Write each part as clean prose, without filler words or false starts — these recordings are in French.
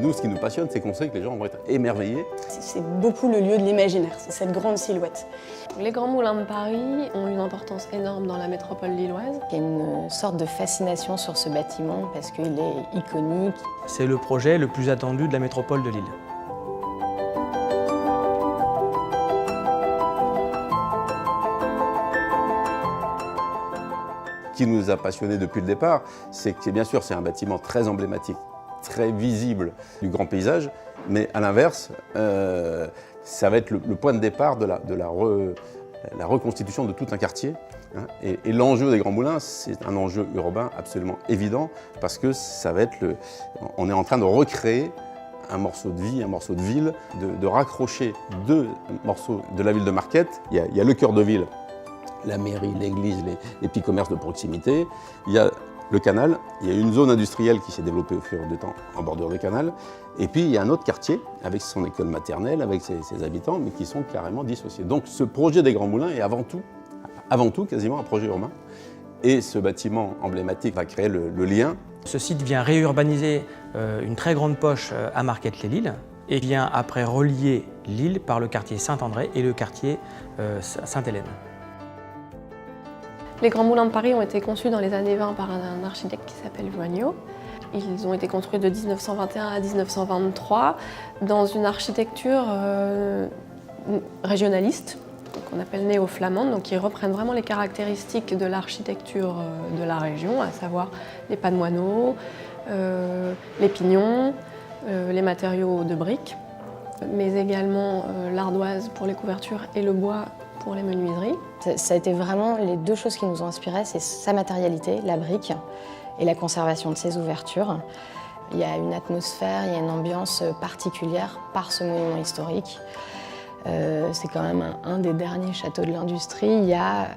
nous, ce qui nous passionne, c'est qu'on sait que les gens vont être émerveillés. C'est beaucoup le lieu de l'imaginaire, c'est cette grande silhouette. Les Grands Moulins de Paris ont une importance énorme dans la métropole lilloise. Il y a une sorte de fascination sur ce bâtiment parce qu'il est iconique. C'est le projet le plus attendu de la métropole de Lille. Ce qui nous a passionnés depuis le départ, c'est que bien sûr c'est un bâtiment très emblématique, très visible du grand paysage, mais à l'inverse, ça va être le point de départ de la reconstitution de tout un quartier. Et l'enjeu des Grands Moulins, c'est un enjeu urbain absolument évident, parce que ça va être on est en train de recréer un morceau de vie, un morceau de ville, de raccrocher deux morceaux de la ville de Marquette. Il y a le cœur de ville, la mairie, l'église, les petits commerces de proximité. Il y a le canal, il y a une zone industrielle qui s'est développée au fur et à mesure du temps en bordure du canal. Et puis il y a un autre quartier avec son école maternelle, avec ses habitants, mais qui sont carrément dissociés. Donc ce projet des Grands Moulins est avant tout quasiment un projet urbain. Et ce bâtiment emblématique va créer le lien. Ce site vient réurbaniser une très grande poche à Marquette-les-Lilles et vient après relier Lille par le quartier Saint-André et le quartier Sainte-Hélène. Les Grands Moulins de Paris ont été conçus dans les années 20 par un architecte qui s'appelle Joignot. Ils ont été construits de 1921 à 1923 dans une architecture régionaliste, qu'on appelle néo-flamande, donc qui reprennent vraiment les caractéristiques de l'architecture de la région, à savoir les pas de moineaux, les pignons, les matériaux de briques, mais également l'ardoise pour les couvertures et le bois pour les menuiseries. Ça a été vraiment les deux choses qui nous ont inspirés, c'est sa matérialité, la brique, et la conservation de ses ouvertures. Il y a une atmosphère, il y a une ambiance particulière par ce monument historique. C'est quand même un des derniers châteaux de l'industrie. Il y a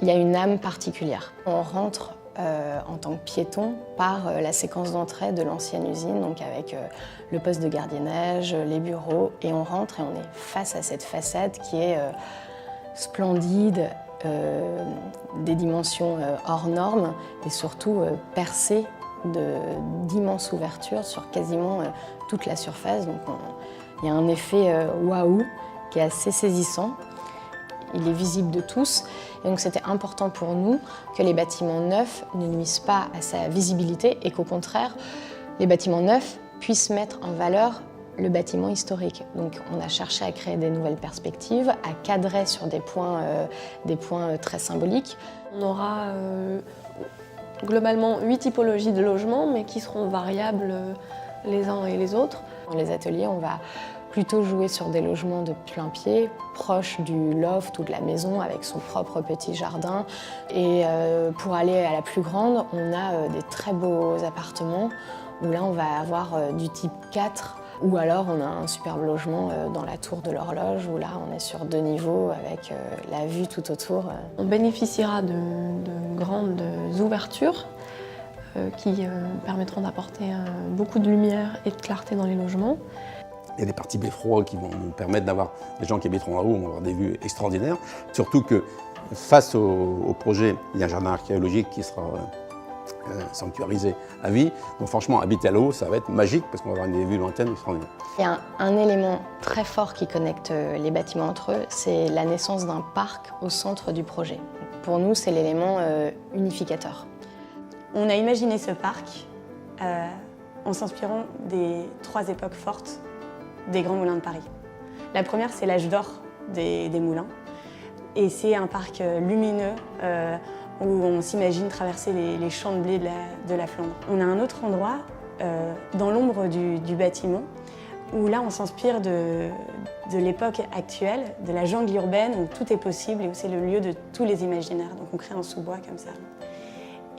une âme particulière. On rentre en tant que piéton par la séquence d'entrée de l'ancienne usine, donc avec le poste de gardiennage, les bureaux, et on rentre et on est face à cette façade qui est splendide, des dimensions hors normes, et surtout percée d'immenses ouvertures sur quasiment toute la surface. Donc il y a un effet waouh qui est assez saisissant. Il est visible de tous. Et donc c'était important pour nous que les bâtiments neufs ne nuisent pas à sa visibilité et qu'au contraire, les bâtiments neufs puissent mettre en valeur le bâtiment historique. Donc on a cherché à créer des nouvelles perspectives, à cadrer sur des points très symboliques. On aura globalement 8 typologies de logements, mais qui seront variables les uns et les autres. Dans les ateliers, on va plutôt jouer sur des logements de plein pied, proches du loft ou de la maison, avec son propre petit jardin. Et pour aller à la plus grande, on a des très beaux appartements, où là on va avoir du type 4, ou alors on a un superbe logement dans la tour de l'horloge, où là on est sur 2 niveaux avec la vue tout autour. On bénéficiera de grandes ouvertures qui permettront d'apporter beaucoup de lumière et de clarté dans les logements. Il y a des parties beffrois qui vont nous permettre d'avoir, les gens qui habiteront là-haut vont avoir des vues extraordinaires. Surtout que face au projet, il y a un jardin archéologique qui sera sanctuarisé à vie. Donc franchement, habiter à l'eau, ça va être magique parce qu'on va avoir des vues lointaines extraordinaires. Il y a un élément très fort qui connecte les bâtiments entre eux, c'est la naissance d'un parc au centre du projet. Pour nous, c'est l'élément unificateur. On a imaginé ce parc en s'inspirant des 3 époques fortes des Grands Moulins de Paris. La première, c'est l'âge d'or des moulins. Et c'est un parc lumineux où on s'imagine traverser les champs de blé de la Flandre. On a un autre endroit, dans l'ombre du bâtiment, où là, on s'inspire de l'époque actuelle, de la jungle urbaine, où tout est possible et où c'est le lieu de tous les imaginaires. Donc on crée un sous-bois comme ça.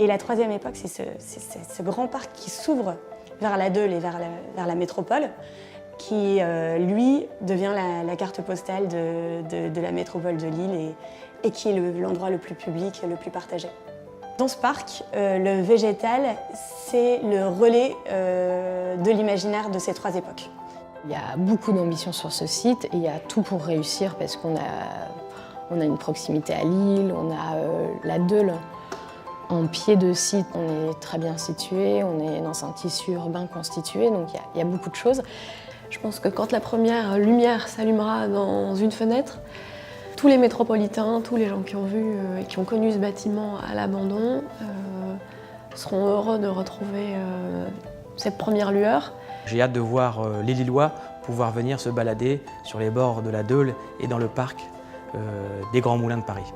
Et la troisième époque, c'est ce grand parc qui s'ouvre vers la Deûle et vers la métropole, qui, lui, devient la carte postale de la métropole de Lille et qui est l'endroit le plus public, le plus partagé. Dans ce parc, le végétal, c'est le relais de l'imaginaire de ces 3 époques. Il y a beaucoup d'ambition sur ce site et il y a tout pour réussir parce qu'on a une proximité à Lille, on a la Deûle En pied de site, on est très bien situé, on est dans un tissu urbain constitué, donc il y a beaucoup de choses. Je pense que quand la première lumière s'allumera dans une fenêtre, tous les métropolitains, tous les gens qui ont vu et qui ont connu ce bâtiment à l'abandon seront heureux de retrouver cette première lueur. J'ai hâte de voir les Lillois pouvoir venir se balader sur les bords de la Deûle et dans le parc des Grands Moulins de Paris.